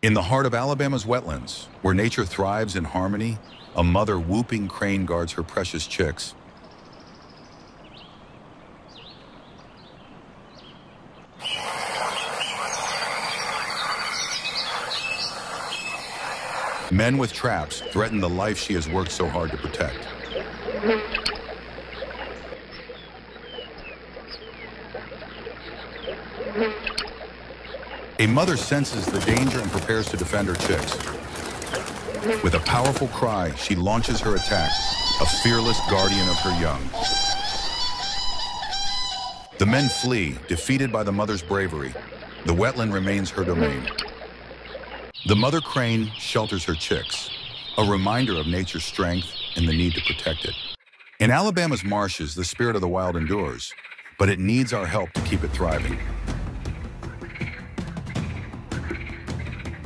In the heart of Alabama's wetlands, where nature thrives in harmony, a mother whooping crane guards her precious chicks. Men with traps threaten the life she has worked so hard to protect. A mother senses the danger and prepares to defend her chicks. With a powerful cry, she launches her attack, a fearless guardian of her young. The men flee, defeated by the mother's bravery. The wetland remains her domain. The mother crane shelters her chicks, a reminder of nature's strength and the need to protect it. In Alabama's marshes, the spirit of the wild endures, but it needs our help to keep it thriving.